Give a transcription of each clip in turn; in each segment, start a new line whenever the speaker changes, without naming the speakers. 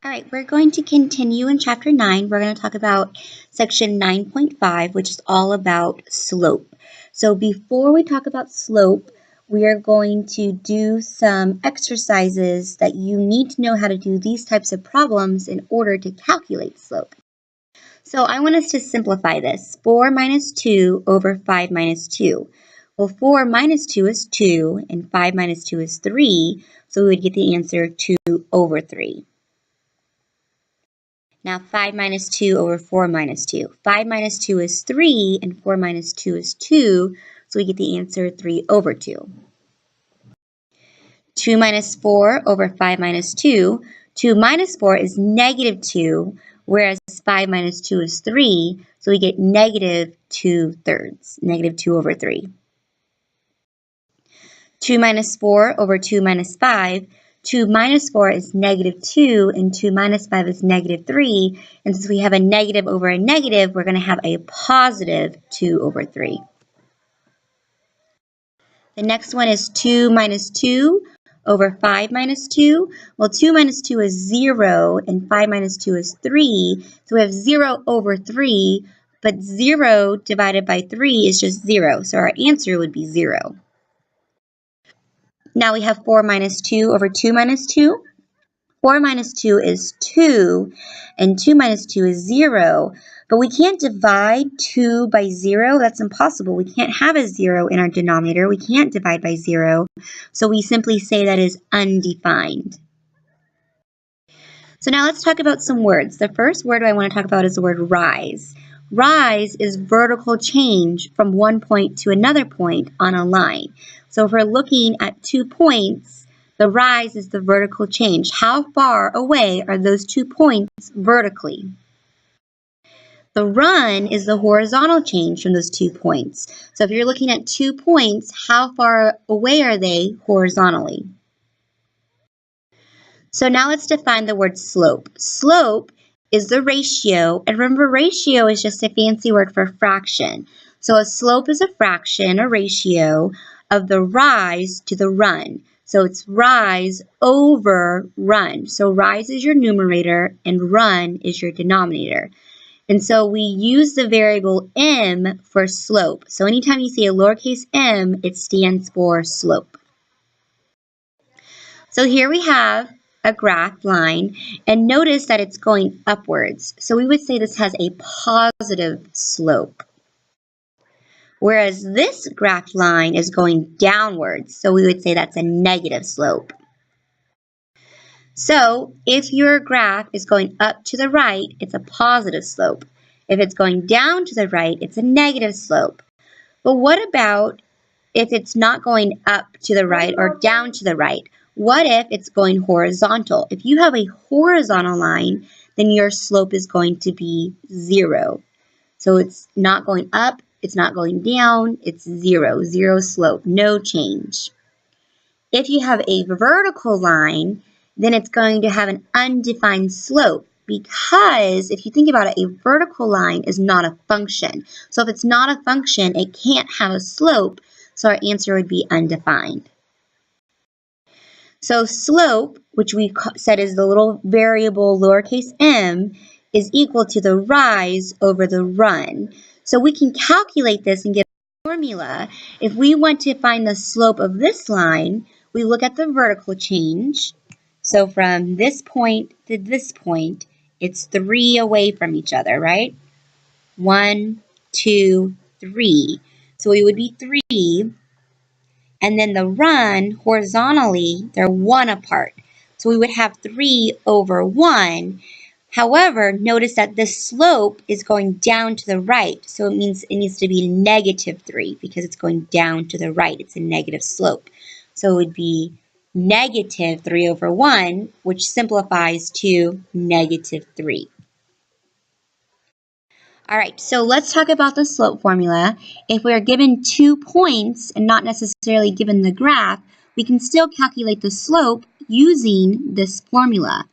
All right, we're going to continue in Chapter 9. We're going to talk about Section 9.5, which is all about slope. So before we talk about slope, we are going to do some exercises that you need to know how to do these types of problems in order to calculate slope. So I want us to simplify this. 4 minus 2 over 5 minus 2. Well, 4 minus 2 is 2, and 5 minus 2 is 3, so we would get the answer 2 over 3. Now 5 minus 2 over 4 minus 2. 5 minus 2 is 3, and 4 minus 2 is 2, so we get the answer 3 over 2. 2 minus 4 over 5 minus 2. 2 minus 4 is negative 2, whereas 5 minus 2 is 3, so we get negative 2/3, negative 2 over 3. 2 minus 4 over 2 minus 5. 2 minus 4 is negative 2, and 2 minus 5 is negative 3. And since we have a negative over a negative, we're going to have a positive 2 over 3. The next one is 2 minus 2 over 5 minus 2. Well, 2 minus 2 is 0, and 5 minus 2 is 3. So we have 0 over 3, but 0 divided by 3 is just 0. So our answer would be 0. Now we have 4 minus 2 over 2 minus 2. 4 minus 2 is 2, and 2 minus 2 is 0. But we can't divide 2 by 0. That's impossible. We can't have a 0 in our denominator. We can't divide by 0. So we simply say that is undefined. So now let's talk about some words. The first word I want to talk about is the word rise. Rise is vertical change from one point to another point on a line. So if we're looking at 2 points, the rise is the vertical change. How far away are those 2 points vertically? The run is the horizontal change from those 2 points. So if you're looking at 2 points, how far away are they horizontally? So now let's define the word slope. Slope is the ratio, and remember ratio is just a fancy word for fraction. So a slope is a fraction, a ratio, of the rise to the run. So it's rise over run. So rise is your numerator and run is your denominator. And so we use the variable m for slope. So anytime you see a lowercase m, it stands for slope. So here we have a graph line, and notice that it's going upwards. So we would say this has a positive slope. Whereas this graph line is going downwards, so we would say that's a negative slope. So if your graph is going up to the right, it's a positive slope. If it's going down to the right, it's a negative slope. But what about if it's not going up to the right or down to the right? What if it's going horizontal? If you have a horizontal line, then your slope is going to be 0. So it's not going up, it's not going down, it's 0, 0 slope, no change. If you have a vertical line, then it's going to have an undefined slope, because if you think about it, a vertical line is not a function. So if it's not a function, it can't have a slope, so our answer would be undefined. So slope, which we said is the little variable lowercase m, is equal to the rise over the run. So we can calculate this and get a formula. If we want to find the slope of this line, we look at the vertical change. So from this point to this point, it's 3 away from each other, right? 1, 2, 3. So we would be 3. And then the run, horizontally, they're 1 apart. So we would have 3 over 1. However, notice that this slope is going down to the right. So it means it needs to be negative 3 because it's going down to the right. It's a negative slope. So it would be negative 3 over 1, which simplifies to negative 3. All right, so let's talk about the slope formula. If we are given 2 points and not necessarily given the graph, we can still calculate the slope using this formula.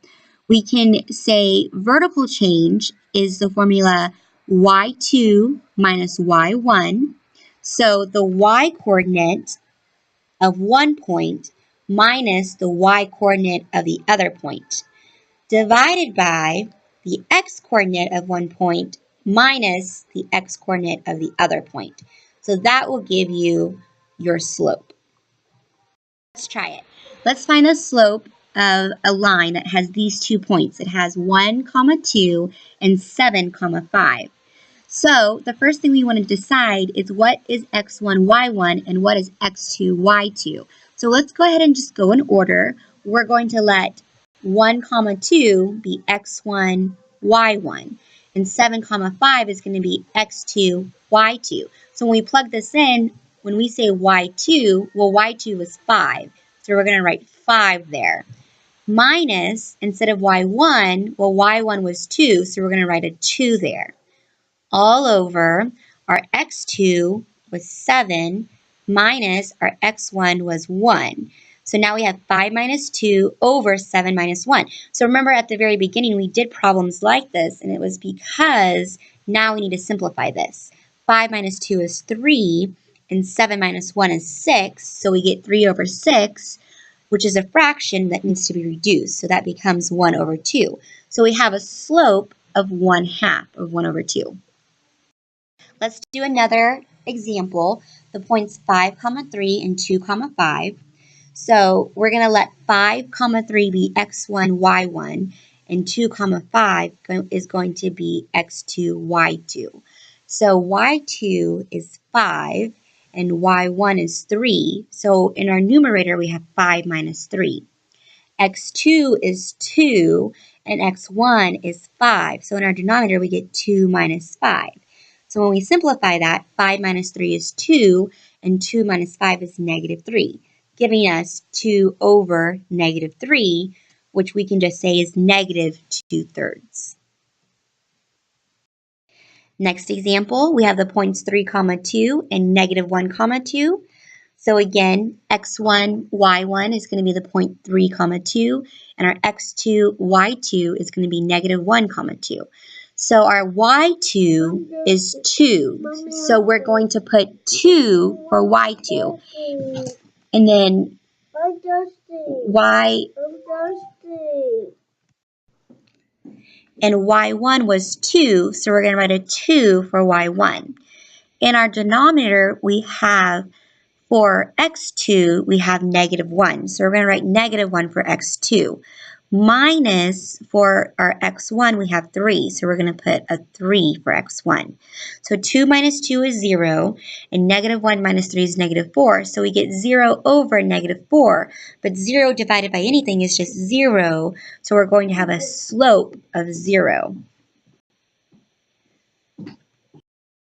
We can say vertical change is the formula y2 minus y1. So the y-coordinate of one point minus the y-coordinate of the other point. divided by the x-coordinate of one point minus the x-coordinate of the other point. So that will give you your slope. Let's try it. Let's find the slope of a line that has these 2 points. It has 1, 2, and 7, 5. So the first thing we want to decide is what is x1, y1, and what is x2, y2. So let's go ahead and just go in order. We're going to let 1, 2 be x1, y1. And 7, 5 is going to be x2, y2. So when we plug this in, when we say y2, well, y2 is 5. So we're going to write 5 there. Minus, instead of y1, well, y1 was 2, so we're going to write a 2 there. All over, our x2 was 7 minus our x1 was 1. So now we have 5 minus 2 over 7 minus 1. So remember at the very beginning we did problems like this, and it was because now we need to simplify this. 5 minus 2 is 3, and 7 minus 1 is 6, so we get 3 over 6, which is a fraction that needs to be reduced. So that becomes 1 over 2. So we have a slope of 1/2 of 1 over 2. Let's do another example, the points 5, 3, and 2, 5. So we're going to let 5, 3 be x1, y1, and 2, 5 is going to be x2, y2. So y2 is 5, and y1 is 3. So in our numerator, we have 5 minus 3. X2 is 2, and x1 is 5. So in our denominator, we get 2 minus 5. So when we simplify that, 5 minus 3 is 2, and 2 minus 5 is negative 3, giving us 2 over negative 3, which we can just say is negative 2/3. Next example, we have the points 3, 2, and negative 1, 2. So again, x1, y1 is going to be the point 3, 2, and our x2, y2 is going to be negative 1, 2. So our y2 is 2. So we're going to put 2 for y2. And then and y1 was 2, so we're going to write a 2 for y1. In our denominator, we have for x2, we have negative 1. So we're going to write negative 1 for x2. Minus, for our x1, we have 3. So we're going to put a 3 for x1. So 2 minus 2 is 0. And negative 1 minus 3 is negative 4. So we get 0 over negative 4. But 0 divided by anything is just 0. So we're going to have a slope of 0.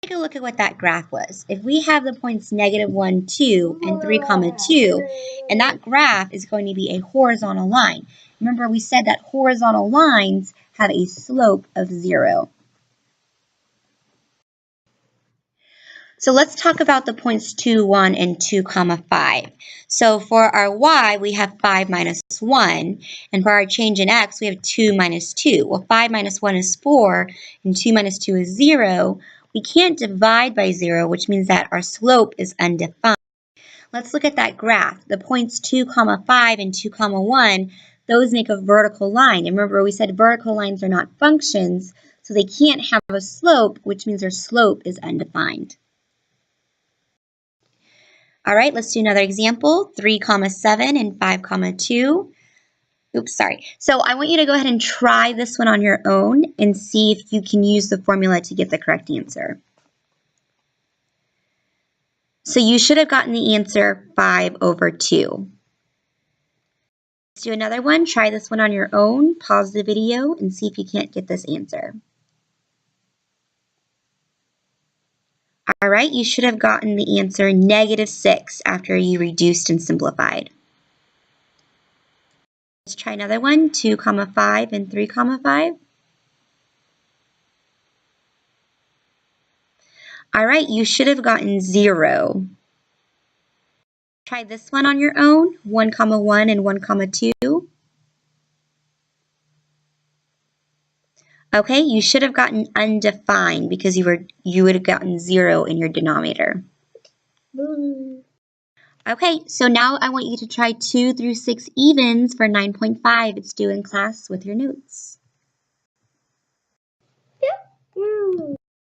Take a look at what that graph was. If we have the points negative 1, 2, and 3, 2, and that graph is going to be a horizontal line. Remember, we said that horizontal lines have a slope of 0. So let's talk about the points 2, 1, and 2, 5. So for our y, we have 5 minus 1, and for our change in x, we have 2 minus 2. Well, 5 minus 1 is 4, and 2 minus 2 is 0. We can't divide by 0, which means that our slope is undefined. Let's look at that graph. The points 2, 5 and 2, 1, those make a vertical line. And remember, we said vertical lines are not functions, so they can't have a slope, which means their slope is undefined. All right, let's do another example, 3, 7 and 5, 2. Oops, sorry. So I want you to go ahead and try this one on your own and see if you can use the formula to get the correct answer. So you should have gotten the answer 5 over 2. Let's do another one. Try this one on your own. Pause the video and see if you can't get this answer. All right, you should have gotten the answer negative 6 after you reduced and simplified. Let's try another one, 2, 5 and 3, 5. All right, you should have gotten 0. Try this one on your own, 1, 1 and 1, 2. Okay, you should have gotten undefined because you would have gotten 0 in your denominator. Okay, so now I want you to try 2 through 6 evens for 9.5. It's due in class with your notes.